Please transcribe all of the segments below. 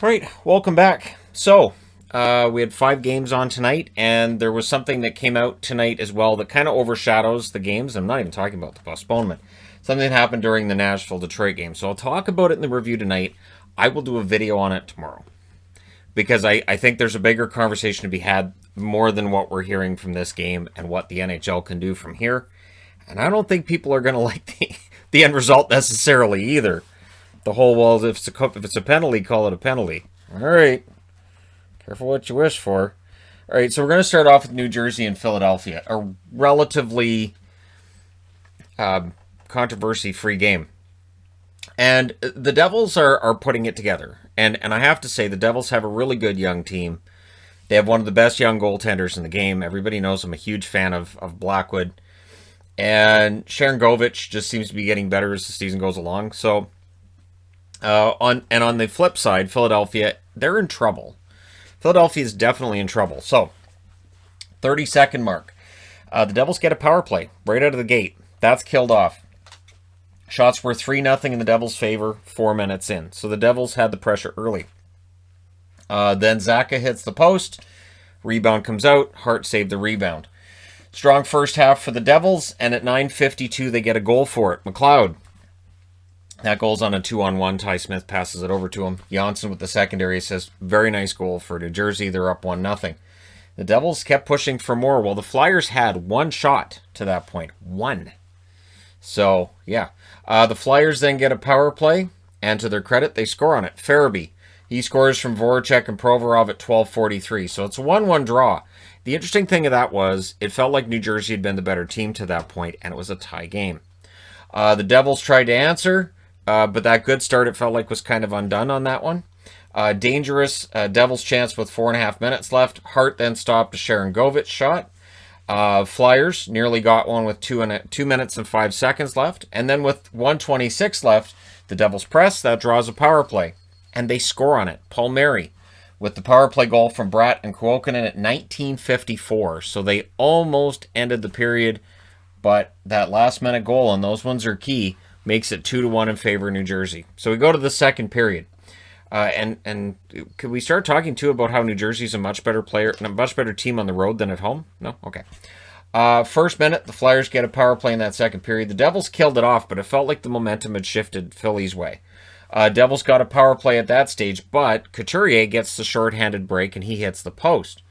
Right, welcome back. So, we had 5 games on tonight, and there was something that came out tonight as well that kind of overshadows the games. I'm not even talking about the postponement. Something that happened during the Nashville-Detroit game. So I'll talk about it in the review tonight. I will do a video on it tomorrow. Because I think there's a bigger conversation to be had more than what we're hearing from this game and what the NHL can do from here. And I don't think people are going to like the end result necessarily either. The whole, well, if it's a penalty, call it a penalty. All right. Careful what you wish for. All right, so we're going to start off with New Jersey and Philadelphia. A relatively controversy-free game. And the Devils are putting it together. And I have to say, the Devils have a really good young team. They have one of the best young goaltenders in the game. Everybody knows I'm a huge fan of Blackwood. And Shannon Skanes just seems to be getting better as the season goes along. So, on the flip side, Philadelphia, they're in trouble. Philadelphia is definitely in trouble. So, 30-second mark. The Devils get a power play right out of the gate. That's killed off. Shots were 3-0 in the Devils' favor 4 minutes in. So the Devils had the pressure early. Then Zacha hits the post. Rebound comes out. Hart saved the rebound. Strong first half for the Devils. And at 9:52, they get a goal for it. McLeod. That goal's on a 2-on-1. Ty Smith passes it over to him. Janssen with the secondary says, very nice goal for New Jersey. They're up 1-0. The Devils kept pushing for more. Well, the Flyers had one shot to that point. One. So, yeah. The Flyers then get a power play, and to their credit, they score on it. Farabee, he scores from Voracek and Provorov at 12:43. So it's a 1-1 draw. The interesting thing of that was, it felt like New Jersey had been the better team to that point, and it was a tie game. The Devils tried to answer, but that good start, it felt like, was kind of undone on that one. Dangerous Devils chance with 4.5 minutes left. Hart then stopped a Shannon Skanes shot. Flyers nearly got one with 2 minutes and 5 seconds left. And then with 1:26 left, the Devils press. That draws a power play. And they score on it. Paul Mary with the power play goal from Bratt and Kuokkanen at 19:54. So they almost ended the period. But that last minute goal, and those ones are key, makes it 2-1 in favor of New Jersey. So we go to the second period. And could we start talking too about how New Jersey's a much better player and a much better team on the road than at home? No? Okay. First minute, the Flyers get a power play in that second period. The Devils killed it off, but it felt like the momentum had shifted Philly's way. Devils got a power play at that stage, but Couturier gets the shorthanded break and he hits the post.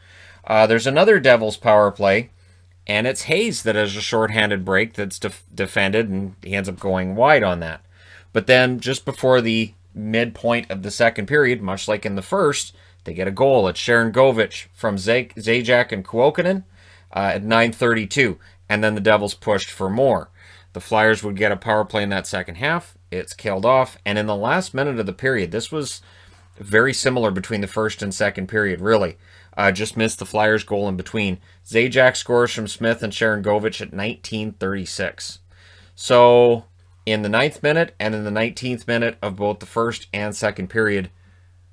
There's another Devils power play, and it's Hayes that has a shorthanded break that's defended, and he ends up going wide on that. But then just before the midpoint of the second period, much like in the first, they get a goal. It's Shannon Skanes from Zajac and Kuokkanen at 9:32, and then the Devils pushed for more. The Flyers would get a power play in that second half. It's killed off, and in the last minute of the period, this was very similar between the first and second period, really. Just missed the Flyers goal in between. Zajac scores from Smith and Shannon Skanes at 19:36. So in the 9th minute and in the 19th minute of both the first and second period,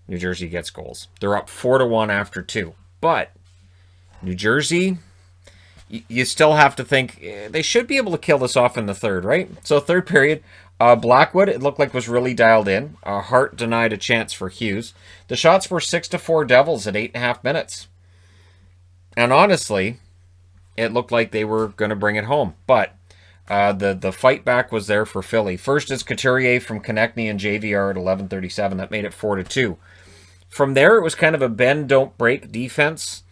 New Jersey gets goals. They're up 4-1 after 2. But New Jersey, you still have to think they should be able to kill this off in the third, right? So third period, Blackwood, it looked like was really dialed in. Hart denied a chance for Hughes. The shots were 6-4 Devils at 8.5 minutes. And honestly, it looked like they were going to bring it home. But the fight back was there for Philly. First is Couturier from Konechny and JVR at 11:37. That made it 4-2. From there, it was kind of a bend, don't break defense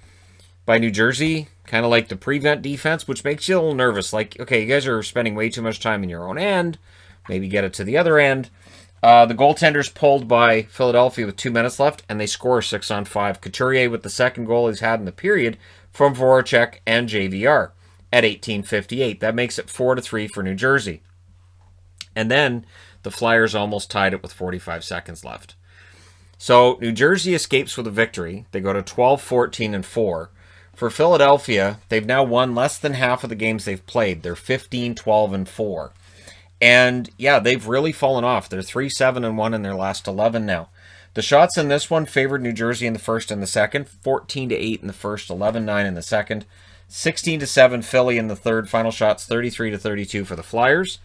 by New Jersey, kind of like the prevent defense, which makes you a little nervous. Like, okay, you guys are spending way too much time in your own end. Maybe get it to the other end. The goaltenders pulled by Philadelphia with 2 minutes left, and they score 6-on-5. Couturier with the second goal he's had in the period from Voracek and JVR at 18:58. That makes it 4-3 for New Jersey. And then the Flyers almost tied it with 45 seconds left. So New Jersey escapes with a victory. They go to 12-14-4. For Philadelphia, they've now won less than half of the games they've played. They're 15-12-4. And yeah, they've really fallen off. They're 3-7-1 in their last 11 now. The shots in this one favored New Jersey in the first and the second. 14-8 in the first, 11-9 in the second. 16-7 Philly in the third. Final shots 33-32 for the Flyers.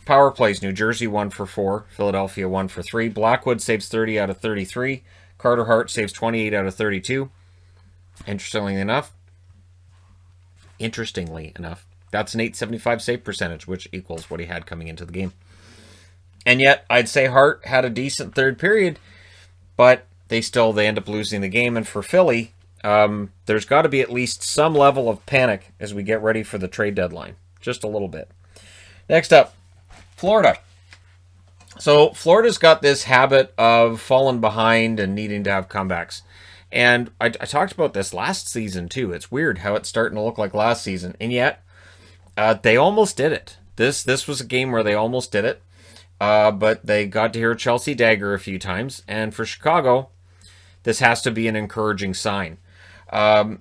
Power plays: New Jersey 1 for 4, Philadelphia 1 for 3. Blackwood saves 30 out of 33. Carter Hart saves 28 out of 32. Interestingly enough, that's an .875 save percentage, which equals what he had coming into the game. And yet, I'd say Hart had a decent third period, but they end up losing the game. And for Philly, there's got to be at least some level of panic as we get ready for the trade deadline. Just a little bit. Next up, Florida. So Florida's got this habit of falling behind and needing to have comebacks. And I talked about this last season too. It's weird how it's starting to look like last season. And yet, they almost did it. This was a game where they almost did it. But they got to hear Chelsea Dagger a few times. And for Chicago, this has to be an encouraging sign.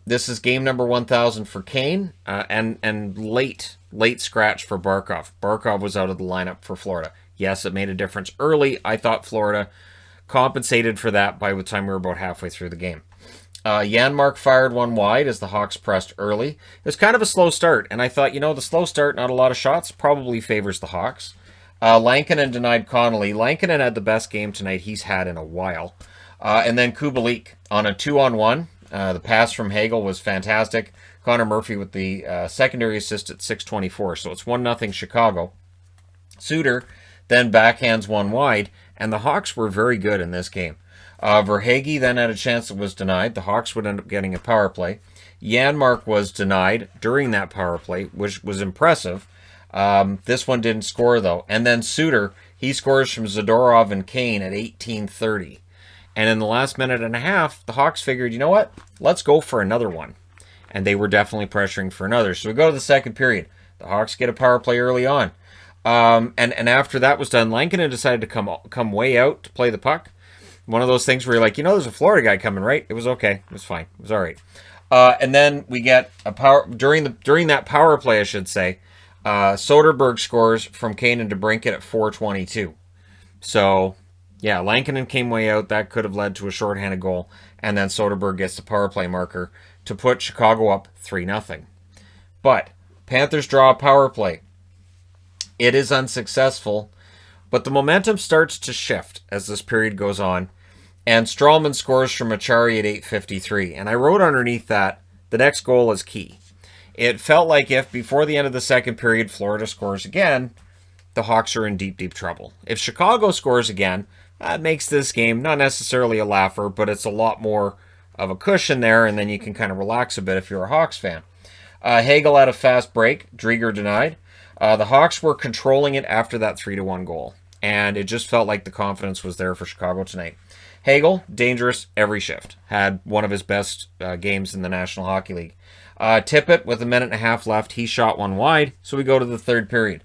This is game number 1,000 for Kane. And late scratch for Barkov. Barkov was out of the lineup for Florida. Yes, it made a difference early. I thought Florida compensated for that by the time we were about halfway through the game. Janmark fired one wide as the Hawks pressed early. It was kind of a slow start, and I thought, the slow start, not a lot of shots, probably favors the Hawks. Lankinen denied Connolly. Lankinen had the best game tonight he's had in a while. And then Kubalik on a 2-on-1. The pass from Hagel was fantastic. Connor Murphy with the secondary assist at 6:24, so it's 1-0 Chicago. Suter then backhands one wide, and the Hawks were very good in this game. Verhaeghe then had a chance that was denied. The Hawks would end up getting a power play. Janmark was denied during that power play, which was impressive. This one didn't score, though. And then Suter, he scores from Zadorov and Kane at 18:30. And in the last minute and a half, the Hawks figured, you know what? Let's go for another one. And they were definitely pressuring for another. So we go to the second period. The Hawks get a power play early on. And after that was done, Lankinen decided to come way out to play the puck. One of those things where you're like, there's a Florida guy coming, right? It was okay. It was fine. It was all right. And then we get a power during that power play, I should say. Soderberg scores from Kane and DeBrincat at 4:22. So, yeah, Lankinen came way out. That could have led to a shorthanded goal. And then Soderberg gets the power play marker to put Chicago up 3-0. But Panthers draw a power play. It is unsuccessful, but the momentum starts to shift as this period goes on, and Strawman scores from Achari at 8:53. And I wrote underneath that, the next goal is key. It felt like if before the end of the second period Florida scores again, the Hawks are in deep, deep trouble. If Chicago scores again, that makes this game not necessarily a laugher, but it's a lot more of a cushion there, and then you can kind of relax a bit if you're a Hawks fan. Hagel had a fast break. Drieger denied. The Hawks were controlling it after that 3-1 goal, and it just felt like the confidence was there for Chicago tonight. Hagel, dangerous every shift, had one of his best games in the National Hockey League. Tippett, with a minute and a half left, he shot one wide, so we go to the third period.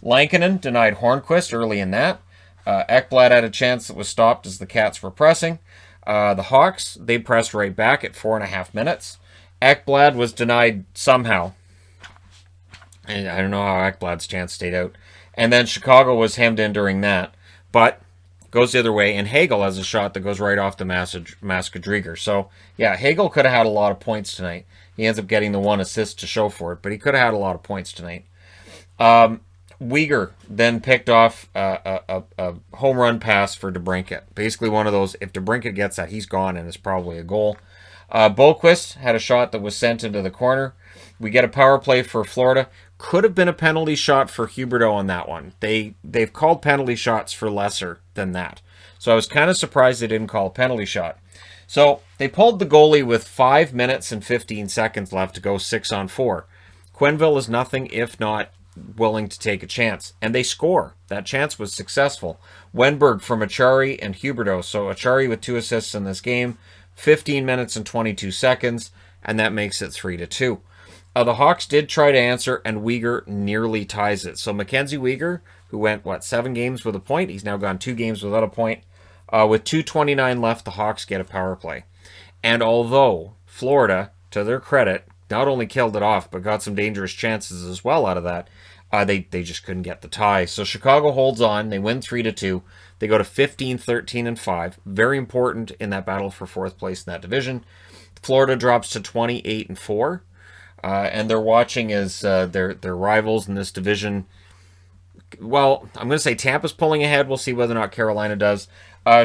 Lankinen denied Hornquist early in that. Ekblad had a chance that was stopped as the Cats were pressing. The Hawks, they pressed right back at 4.5 minutes. Ekblad was denied somehow. And I don't know how Ekblad's chance stayed out. And then Chicago was hemmed in during that. But goes the other way. And Hagel has a shot that goes right off the mask of Drieger. So, yeah, Hagel could have had a lot of points tonight. He ends up getting the one assist to show for it. But he could have had a lot of points tonight. Weegar then picked off a home run pass for DeBrincat. Basically one of those, if DeBrincat gets that, he's gone and it's probably a goal. Boquist had a shot that was sent into the corner. We get a power play for Florida. Could have been a penalty shot for Huberdeau on that one. They've called penalty shots for lesser than that. So I was kind of surprised they didn't call a penalty shot. So they pulled the goalie with 5 minutes and 15 seconds left to go 6-on-4. Quenneville is nothing if not willing to take a chance. And they score. That chance was successful. Wenberg from Achari and Huberdeau. So Achari with 2 assists in this game. 15 minutes and 22 seconds. And that makes it 3-2. The Hawks did try to answer, and Weegar nearly ties it. So Mackenzie Weegar, who went, 7 games with a point? He's now gone 2 games without a point. With 2:29 left, the Hawks get a power play. And although Florida, to their credit, not only killed it off, but got some dangerous chances as well out of that, they just couldn't get the tie. So Chicago holds on. They win 3-2. They go to 15, 13, and 5. Very important in that battle for 4th place in that division. Florida drops to 28 and 4. And they're watching as their rivals in this division well, I'm going to say Tampa's pulling ahead. We'll see whether or not Carolina does.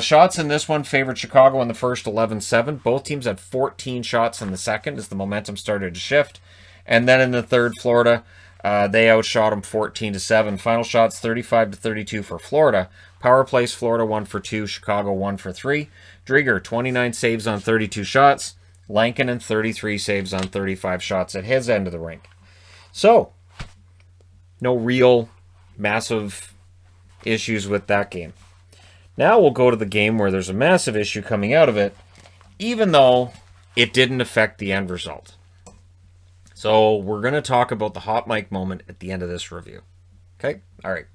Shots in this one favored Chicago in the first 11-7. Both teams had 14 shots in the second as the momentum started to shift. And then in the third, Florida, they outshot them 14-7. Final shots 35-32 for Florida. Power plays, Florida 1 for 2, Chicago 1 for 3. Drieger, 29 saves on 32 shots. Lankinen, 33 saves on 35 shots at his end of the rink. So, no real massive issues with that game. Now we'll go to the game where there's a massive issue coming out of it, even though it didn't affect the end result. So we're going to talk about the hot mic moment at the end of this review. Okay? All right.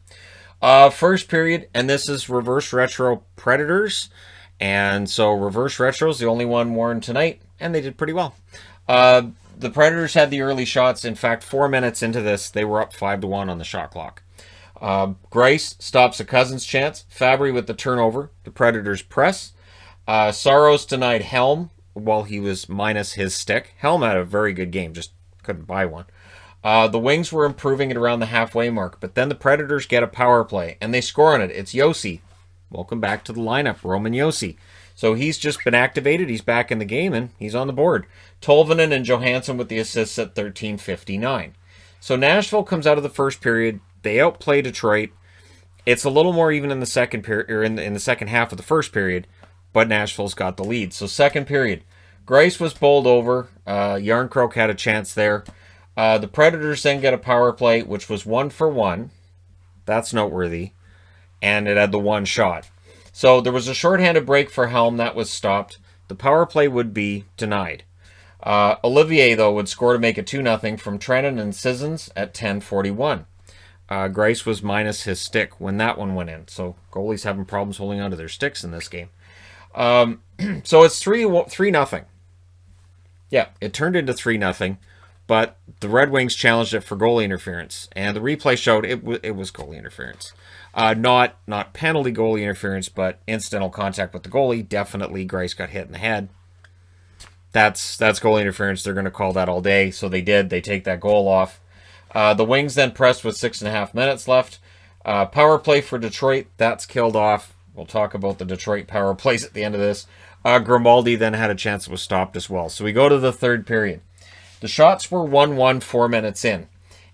First period, and this is Reverse Retro Predators. And so Reverse Retro is the only one worn tonight, and they did pretty well. The Predators had the early shots. In fact, 4 minutes into this, they were up 5-1 on the shot clock. Greiss stops a Cousins chance. Fabry with the turnover. The Predators press. Saros denied Helm while he was minus his stick. Helm had a very good game, just couldn't buy one. The Wings were improving it around the halfway mark, but then the Predators get a power play, and they score on it. It's Josi. Welcome back to the lineup, Roman Josi. So he's just been activated. He's back in the game, and he's on the board. Tolvanen and Johansson with the assists at 13:59. So Nashville comes out of the first period. They outplay Detroit. It's a little more even in the second period, or in the second half of the first period, but Nashville's got the lead. So second period, Greiss was bowled over. Yarncroke had a chance there. The Predators then get a power play, which was 1 for 1. That's noteworthy. And it had the one shot. So there was a shorthanded break for Helm. That was stopped. The power play would be denied. Olivier, though, would score to make it 2-0 from Trennan and Sissons at 10:41. Greiss was minus his stick when that one went in. So goalies having problems holding onto their sticks in this game. So it's 3-0. Yeah, it turned into 3-0. But the Red Wings challenged it for goalie interference. And the replay showed it was goalie interference. Not penalty goalie interference, but incidental contact with the goalie. Definitely Greiss got hit in the head. That's goalie interference. They're going to call that all day. So they did. They take that goal off. The Wings then pressed with 6.5 minutes left. Power play for Detroit. That's killed off. We'll talk about the Detroit power plays at the end of this. Grimaldi then had a chance that was stopped as well. So we go to the third period. The shots were 1-1 4 minutes in.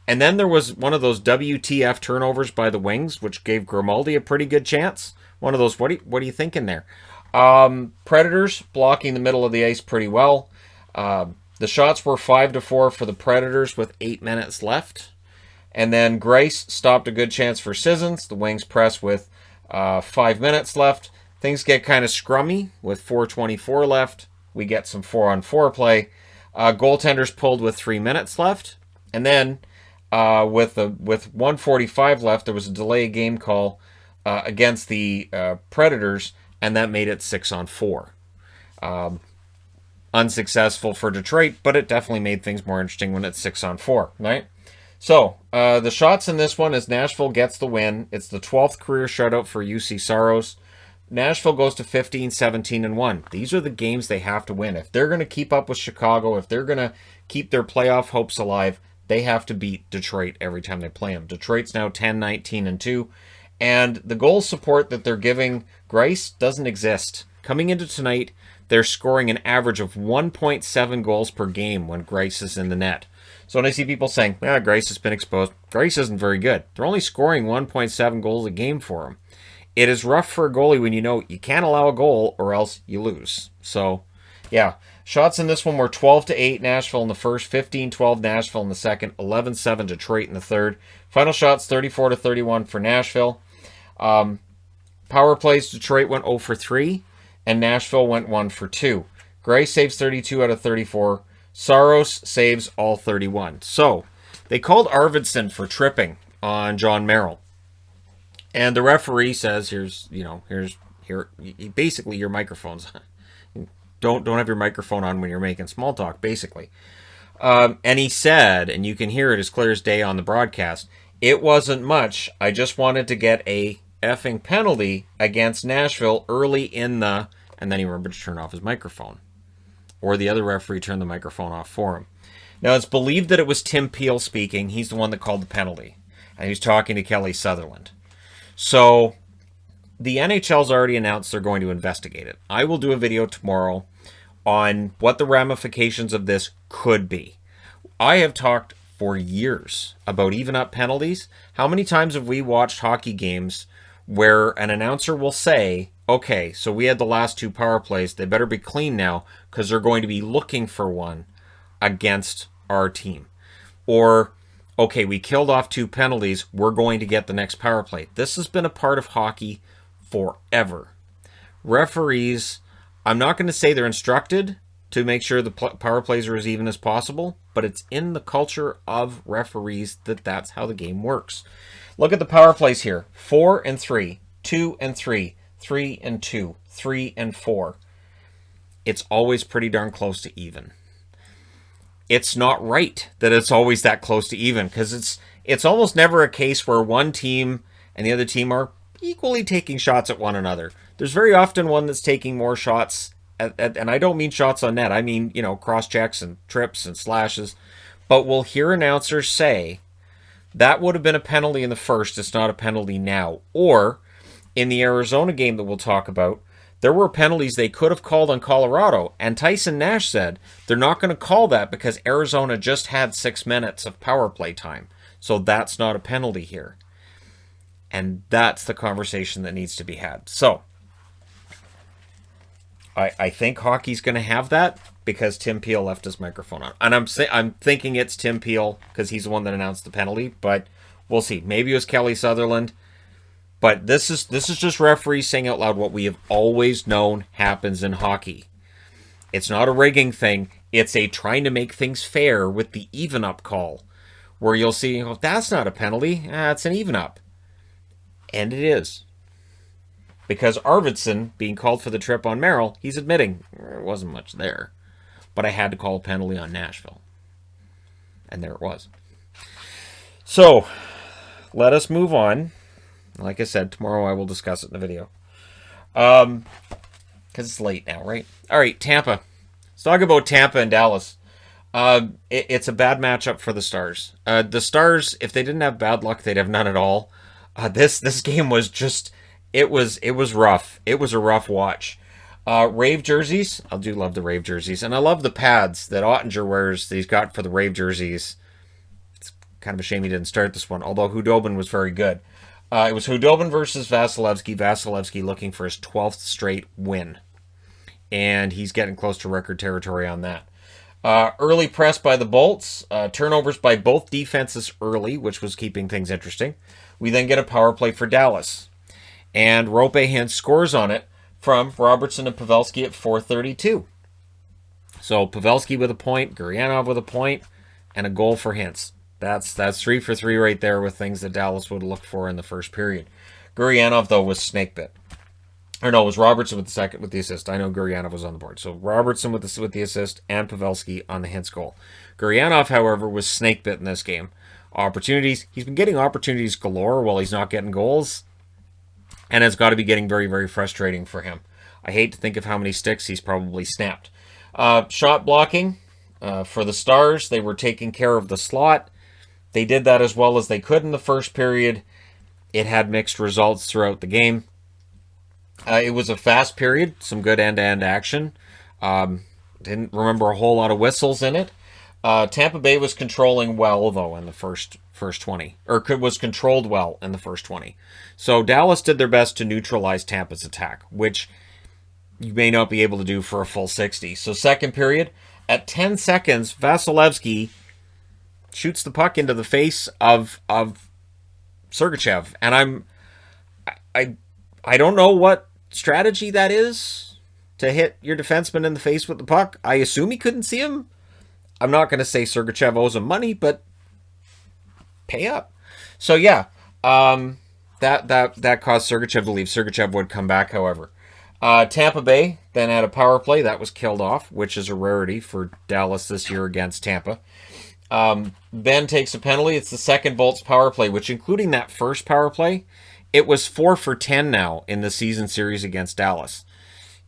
And then there was one of those WTF turnovers by the Wings, which gave Grimaldi a pretty good chance. One of those, what are you thinking there? Predators blocking the middle of the ice pretty well. The shots were 5-4 for the Predators with 8 minutes left. And then Greiss stopped a good chance for Sissons. The Wings press with 5 minutes left. Things get kind of scrummy with 4:24 left. We get some 4-on-4 play. Goaltenders pulled with 3 minutes left. And then with 1:45 left, there was a delay game call against the Predators, and that made it 6-on-4. Unsuccessful for Detroit, but it definitely made things more interesting when it's 6-on-4, right? So, the shots in this one is Nashville gets the win. It's the 12th career shutout for UC Saros. Nashville goes to 15-17-1. These are the games they have to win. If they're going to keep up with Chicago, if they're going to keep their playoff hopes alive, they have to beat Detroit every time they play them. Detroit's now 10-19-2, and the goal support that they're giving Greiss doesn't exist. Coming into tonight, they're scoring an average of 1.7 goals per game when Greiss is in the net. So when I see people saying, Greiss has been exposed, Greiss isn't very good. They're only scoring 1.7 goals a game for him. It is rough for a goalie when you know you can't allow a goal or else you lose. So, yeah. Shots in this one were 12-8 Nashville in the first, 15-12 Nashville in the second, 11-7 Detroit in the third. Final shots 34-31 for Nashville. Power plays, Detroit went 0 for 3, and Nashville went 1 for 2. Greiss saves 32 out of 34. Saros saves all 31. So, they called Arvidsson for tripping on John Merrill. And the referee says, basically your microphone's on. Don't have your microphone on when you're making small talk, basically. And he said, and you can hear it as clear as day on the broadcast, it wasn't much. I just wanted to get a effing penalty against Nashville early in the... And then he remembered to turn off his microphone. Or the other referee turned the microphone off for him. Now, it's believed that it was Tim Peel speaking. He's the one that called the penalty. and he was talking to Kelly Sutherland. So the NHL's already announced they're going to investigate it. I will do a video tomorrow on what the ramifications of this could be. I have talked for years about even up penalties. How many times have we watched hockey games where an announcer will say, okay, so we had the last 2 power plays, they better be clean now because they're going to be looking for one against our team. Or, okay, we killed off 2 penalties, we're going to get the next power play. This has been a part of hockey forever. Referees, I'm not going to say they're instructed to make sure the power plays are as even as possible, but it's in the culture of referees that that's how the game works. Look at the power plays here. 4 and 3, 2 and 3, 3 and 2, 3 and 4. It's always pretty darn close to even. It's not right that it's always that close to even, because it's almost never a case where one team and the other team are equally taking shots at one another. There's very often one that's taking more shots, and I don't mean shots on net. I mean, cross checks and trips and slashes. But we'll hear announcers say, that would have been a penalty in the first, it's not a penalty now. Or, in the Arizona game that we'll talk about, there were penalties they could have called on Colorado, and Tyson Nash said they're not going to call that because Arizona just had 6 minutes of power play time. So that's not a penalty here. And that's the conversation that needs to be had. So, I think hockey's going to have that because Tim Peel left his microphone on. And I'm thinking it's Tim Peel because he's the one that announced the penalty, but we'll see. Maybe it was Kelly Sutherland. But this is just referees saying out loud what we have always known happens in hockey. It's not a rigging thing. It's a trying to make things fair with the even up call, where you'll see, that's not a penalty. It's an even up. And it is. Because Arvidsson, being called for the trip on Merrill, he's admitting there wasn't much there. But I had to call a penalty on Nashville. And there it was. So, let us move on. Like I said, tomorrow I will discuss it in the video. Because it's late now, right? All right, Tampa. Let's talk about Tampa and Dallas. It's a bad matchup for the Stars. The Stars, if they didn't have bad luck, they'd have none at all. This game was just... It was rough. It was a rough watch. Rave jerseys. I do love the Rave jerseys. And I love the pads that Ottinger wears that he's got for the Rave jerseys. It's kind of a shame he didn't start this one, although Hudobin was very good. It was Hudobin versus Vasilevsky. Vasilevsky looking for his 12th straight win. And he's getting close to record territory on that. Early press by the Bolts. Turnovers by both defenses early, which was keeping things interesting. We then get a power play for Dallas. And Roope Hintz scores on it from Robertson and Pavelski at 4:32. So Pavelski with a point, Gurianov with a point, and a goal for Hintz. That's 3 for 3 right there with things that Dallas would have looked for in the first period. Gurianov, though, was snake bit. Or no, it was Robertson with the assist. I know Gurianov was on the board. So Robertson with the assist and Pavelski on the Hintz goal. Gurianov, however, was snake bit in this game. Opportunities. He's been getting opportunities galore while he's not getting goals. And it's got to be getting very, very frustrating for him. I hate to think of how many sticks he's probably snapped. Shot blocking for the Stars. They were taking care of the slot. They did that as well as they could in the first period. It had mixed results throughout the game. It was a fast period. Some good end-to-end action. Didn't remember a whole lot of whistles in it. Tampa Bay was controlling well, though, in the first 20. Or was controlled well in the first 20. So Dallas did their best to neutralize Tampa's attack, which you may not be able to do for a full 60. So second period, at 10 seconds, Vasilevsky shoots the puck into the face of Sergachev. And I don't know what strategy that is to hit your defenseman in the face with the puck. I assume he couldn't see him. I'm not going to say Sergachev owes him money, but pay up. So yeah, that caused Sergachev to leave. Sergachev would come back, however. Tampa Bay then had a power play that was killed off, which is a rarity for Dallas this year against Tampa. Ben takes a penalty. It's the second Bolts power play, which including that first power play, it was 4 for 10 now in the season series against Dallas.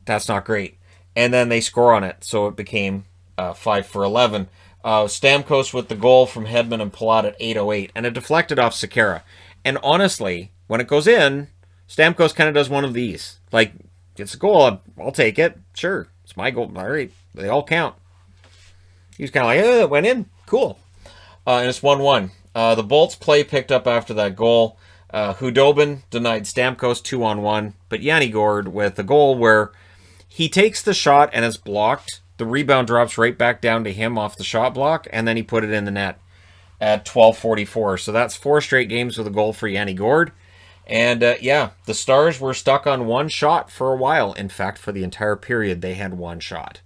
That's not great. And then they score on it, so it became 5 for 11. Stamkos with the goal from Hedman and Palat at 8:08, and it deflected off Sekera. And honestly, when it goes in, Stamkos kind of does one of these. Like, it's a goal, I'll take it. Sure, it's my goal. All right, they all count. He was kind of like, it went in. Cool. And it's 1-1. The Bolts play picked up after that goal. Hudobin denied Stamkos 2-on-1, but Yanni Gourde with a goal where he takes the shot and it's blocked. The rebound drops right back down to him off the shot block, and then he put it in the net at 12:44. So that's 4 straight games with a goal for Yanni Gourde. And yeah, the Stars were stuck on 1 shot for a while. In fact, for the entire period, they had 1 shot.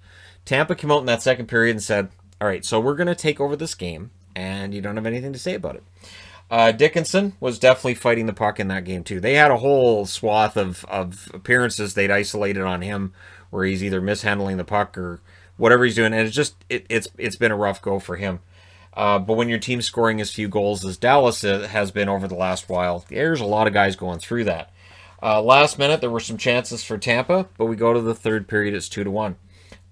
Tampa came out in that second period and said, all right, so we're going to take over this game, and you don't have anything to say about it. Dickinson was definitely fighting the puck in that game, too. They had a whole swath of appearances they'd isolated on him where he's either mishandling the puck or whatever he's doing, and it's been a rough go for him. But when your team's scoring as few goals as Dallas has been over the last while, there's a lot of guys going through that. Last minute, there were some chances for Tampa, but we go to the third period, it's 2-1.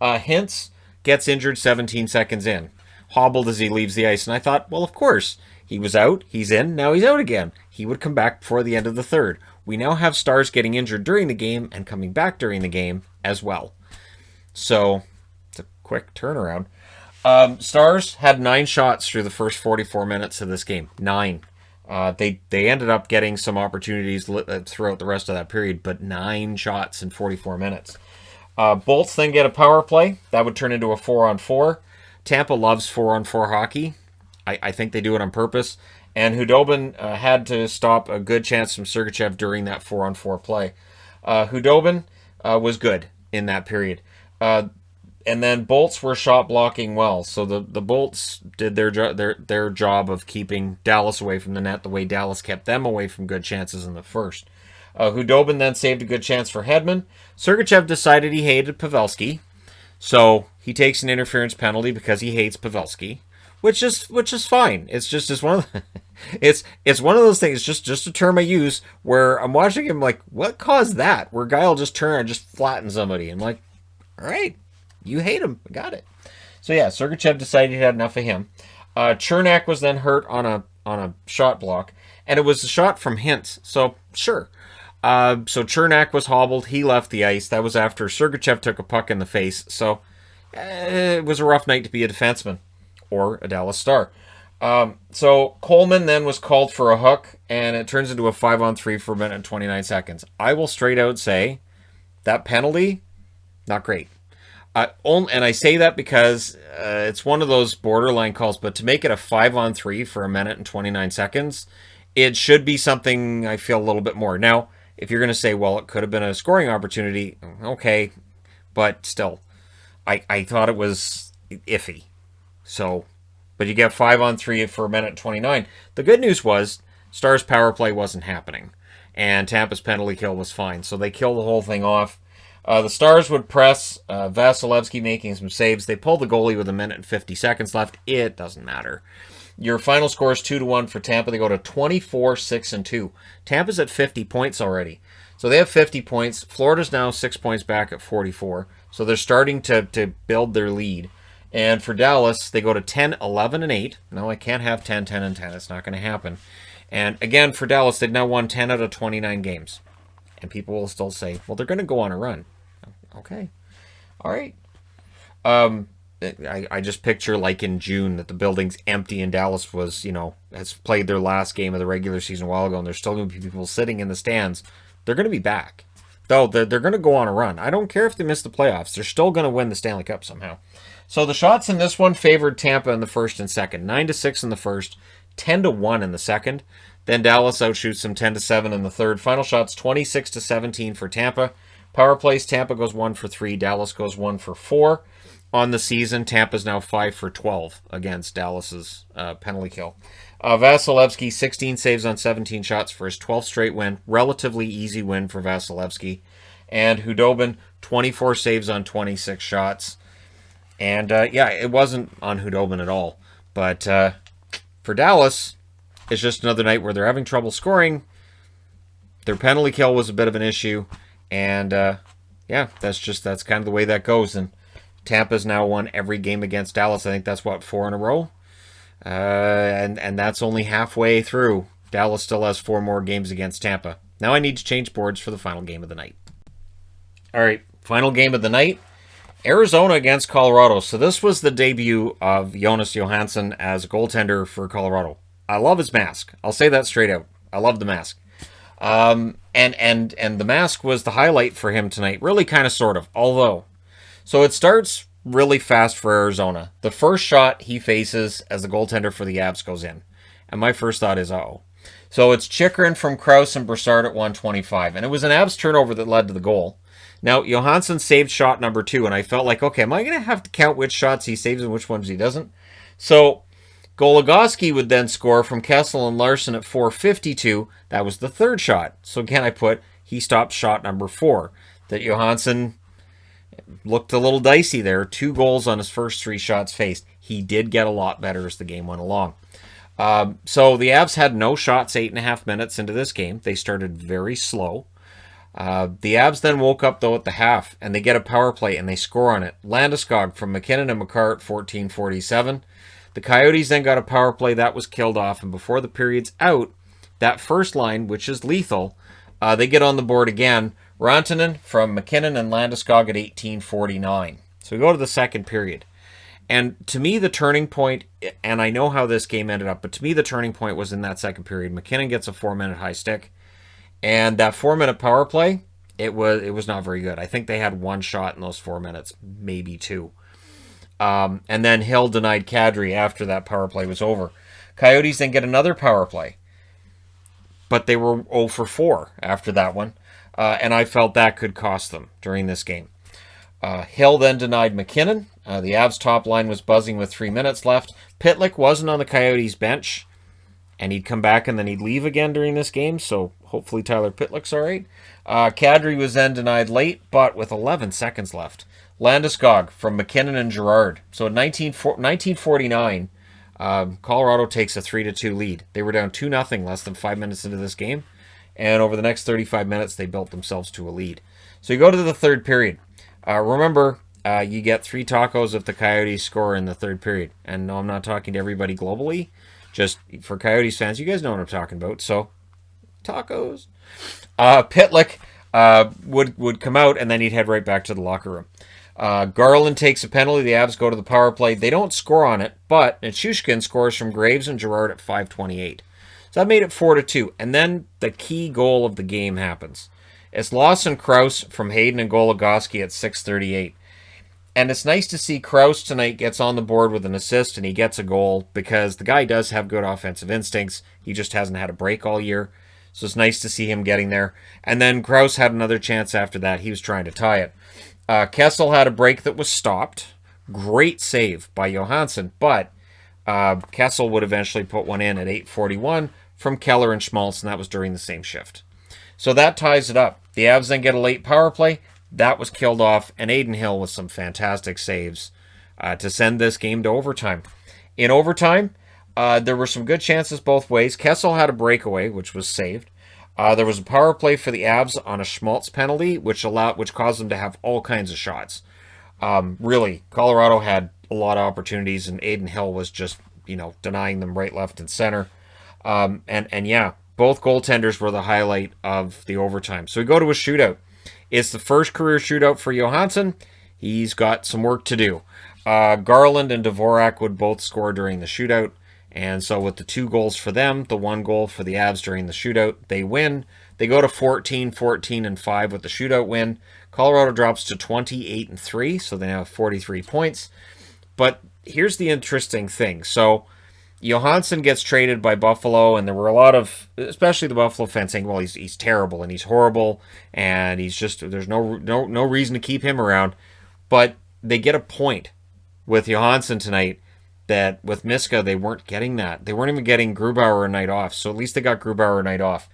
Hintz gets injured 17 seconds in, hobbled as he leaves the ice, and I thought, well, of course, he was out, he's in, now he's out again. He would come back before the end of the third. We now have Stars getting injured during the game and coming back during the game as well. So, it's a quick turnaround. Stars had 9 shots through the first 44 minutes of this game. 9. They ended up getting some opportunities throughout the rest of that period, but 9 shots in 44 minutes. Bolts then get a power play. That would turn into a 4-on-4. Tampa loves 4-on-4 hockey. I think they do it on purpose. And Hudobin had to stop a good chance from Sergachev during that 4-on-4 play. Hudobin was good in that period. And then Bolts were shot blocking well. So the Bolts did their job of keeping Dallas away from the net the way Dallas kept them away from good chances in the first. Hudobin then saved a good chance for Hedman. Sergachev decided he hated Pavelski, so he takes an interference penalty because he hates Pavelski, which is fine. It's one of the, it's one of those things. Just a term I use where I'm watching him like, what caused that? Where a guy will just turn and just flatten somebody. I'm like, all right, you hate him, I got it. So yeah, Sergachev decided he had enough of him. Chernak was then hurt on a shot block, and it was a shot from Hintz. So sure. So Chernak was hobbled. He left the ice. That was after Sergachev took a puck in the face. So it was a rough night to be a defenseman or a Dallas Star. So Coleman then was called for a hook, and it turns into a 5-on-3 for a minute and 29 seconds. I will straight out say that penalty, not great. And I say that because it's one of those borderline calls, but to make it a 5-on-3 for a minute and 29 seconds, it should be something I feel a little bit more. Now, if you're going to say, well, it could have been a scoring opportunity, okay, but still, I thought it was iffy. So, but you get 5-on-3 for a minute 29. The good news was Stars' power play wasn't happening, and Tampa's penalty kill was fine, so they killed the whole thing off. The Stars would press, Vasilevsky making some saves. They pulled the goalie with a minute and 50 seconds left. It doesn't matter. Your final score is 2-1 for Tampa. They go to 24-6-2. Tampa's at 50 points already. So they have 50 points. Florida's now 6 points back at 44. So they're starting to build their lead. And for Dallas, they go to 10-11-8. No, I can't have 10-10-10. It's not going to happen. And again, for Dallas, they've now won 10 out of 29 games. And people will still say, well, they're going to go on a run. Okay. All right. I just picture like in June that the building's empty and Dallas was, has played their last game of the regular season a while ago, and there's still going to be people sitting in the stands. They're going to be back. Though they're going to go on a run. I don't care if they miss the playoffs. They're still going to win the Stanley Cup somehow. So the shots in this one favored Tampa in the first and second. 9-6 in the first, 10-1 in the second. Then Dallas outshoots them 10-7 in the third. Final shots 26-17 for Tampa. Power plays, Tampa goes 1 for 3. Dallas goes 1 for 4. On the season, Tampa's now 5 for 12 against Dallas's penalty kill. Vasilevsky, 16 saves on 17 shots for his 12th straight win. Relatively easy win for Vasilevsky. And Hudobin, 24 saves on 26 shots. And, yeah, it wasn't on Hudobin at all. But for Dallas, it's just another night where they're having trouble scoring. Their penalty kill was a bit of an issue. And, yeah, that's kind of the way that goes. And Tampa's now won every game against Dallas. I think that's, what, 4 in a row? And that's only halfway through. Dallas still has 4 more games against Tampa. Now I need to change boards for the final game of the night. All right, final game of the night. Arizona against Colorado. So this was the debut of Jonas Johansson as a goaltender for Colorado. I love his mask. I'll say that straight out. I love the mask. And the mask was the highlight for him tonight. Really, kind of, sort of. Although, so it starts really fast for Arizona. The first shot he faces as the goaltender for the Avs goes in. And my first thought is, uh-oh. So it's Chychrun from Krause and Brassard at 125. And it was an Avs turnover that led to the goal. Now, Johansson saved shot number 2, and I felt like, okay, am I going to have to count which shots he saves and which ones he doesn't? So Goligoski would then score from Kessel and Larson at 4:52. That was the third shot. So again, I put, he stopped shot number 4. That Johansson looked a little dicey there. 2 goals on his first 3 shots faced. He did get a lot better as the game went along. So the Avs had no shots 8.5 minutes into this game. They started very slow. The Avs then woke up, though, at the half, and they get a power play, and they score on it. Landeskog from McKinnon and McCarr at 14:47. The Coyotes then got a power play. That was killed off, and before the period's out, that first line, which is lethal, they get on the board again. Rantanen from McKinnon and Landeskog at 18:49. So we go to the second period. And to me, the turning point, and I know how this game ended up, but to me, the turning point was in that second period. McKinnon gets a 4-minute high stick. And that 4-minute power play, it was not very good. I think they had 1 shot in those 4 minutes, maybe 2. And then Hill denied Kadri after that power play was over. Coyotes then get another power play. But they were 0 for 4 after that one. And I felt that could cost them during this game. Hill then denied McKinnon. The Avs top line was buzzing with 3 minutes left. Pitlick wasn't on the Coyotes bench. And he'd come back and then he'd leave again during this game. So hopefully Tyler Pitlick's all right. Kadri was then denied late, but with 11 seconds left. Landeskog from McKinnon and Girard. So in 1949, Colorado takes a 3-2 lead. They were down 2-0 less than 5 minutes into this game. And over the next 35 minutes, they built themselves to a lead. So you go to the third period. Remember, you get 3 tacos if the Coyotes score in the third period. And no, I'm not talking to everybody globally. Just for Coyotes fans, you guys know what I'm talking about. So, tacos. Pitlick would come out, and then he'd head right back to the locker room. Garland takes a penalty. The Avs go to the power play. They don't score on it, but Nichushkin scores from Graves and Girard at 5:28. So that made it 4-2. And then the key goal of the game happens. It's Lawson Krause from Hayden and Goligoski at 6:38. And it's nice to see Krause tonight gets on the board with an assist and he gets a goal because the guy does have good offensive instincts. He just hasn't had a break all year. So it's nice to see him getting there. And then Krause had another chance after that. He was trying to tie it. Kessel had a break that was stopped. Great save by Johansson, but Kessel would eventually put one in at 8:41 from Keller and Schmaltz, and that was during the same shift. So that ties it up. The Avs then get a late power play. That was killed off, and Aiden Hill with some fantastic saves to send this game to overtime. In overtime, there were some good chances both ways. Kessel had a breakaway, which was saved. There was a power play for the Avs on a Schmaltz penalty, which caused them to have all kinds of shots. Really, Colorado had a lot of opportunities, and Aiden Hill was just, denying them right, left, and center. And yeah, both goaltenders were the highlight of the overtime. So we go to a shootout. It's the first career shootout for Johansson. He's got some work to do. Garland and Dvorak would both score during the shootout. And so with the 2 goals for them, the 1 goal for the Avs during the shootout, they win. They go to 14-14-5 with the shootout win. Colorado drops to 28-3, so they now have 43 points. But here's the interesting thing. So Johansson gets traded by Buffalo, and there were a lot of, especially the Buffalo fans, saying, well, he's terrible and he's horrible, and there's no reason to keep him around. But they get a point with Johansson tonight that with Miska, they weren't getting that. They weren't even getting Grubauer a night off, so at least they got Grubauer a night off.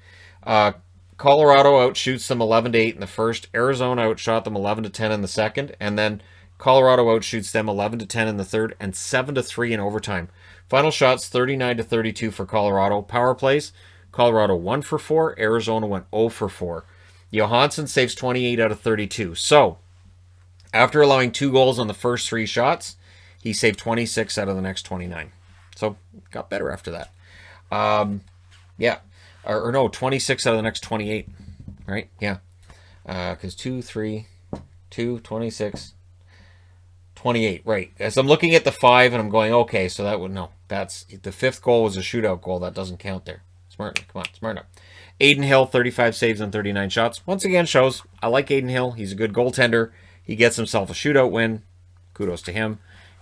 Colorado outshoots them 11-8 in the first. Arizona outshot them 11-10 in the second, and then Colorado outshoots them 11-10 in the third and 7-3 in overtime. Final shots 39-32 for Colorado. Power plays, Colorado 1 for 4. Arizona went 0 for 4. Johansson saves 28 out of 32. So After allowing 2 goals on the first 3 shots, he saved 26 out of the next 29. So, got better after that. Yeah. Or no, 26 out of the next 28. Right? Yeah. Because 2, 3, 2, 26, 28. Right. As I'm looking at the 5 and I'm going, okay, so that would, no. That's, the 5th goal was a shootout goal. That doesn't count there. Smart. Come on, smart up. Aiden Hill, 35 saves on 39 shots. Once again, shows I like Aiden Hill. He's a good goaltender. He gets himself a shootout win. Kudos to him.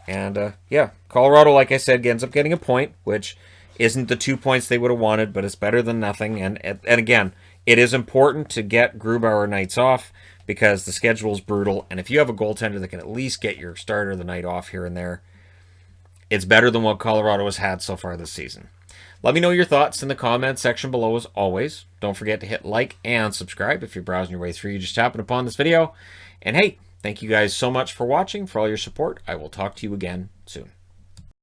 And, yeah, Colorado, like I said, ends up getting a point, which isn't the 2 points they would have wanted, but it's better than nothing. And again, it is important to get Grubauer nights off because the schedule is brutal. And if you have a goaltender that can at least get your starter the night off here and there, it's better than what Colorado has had so far this season. Let me know your thoughts in the comments section below as always. Don't forget to hit like and subscribe if you're browsing your way through. You just happened upon this video. And hey, thank you guys so much for watching, for all your support. I will talk to you again soon.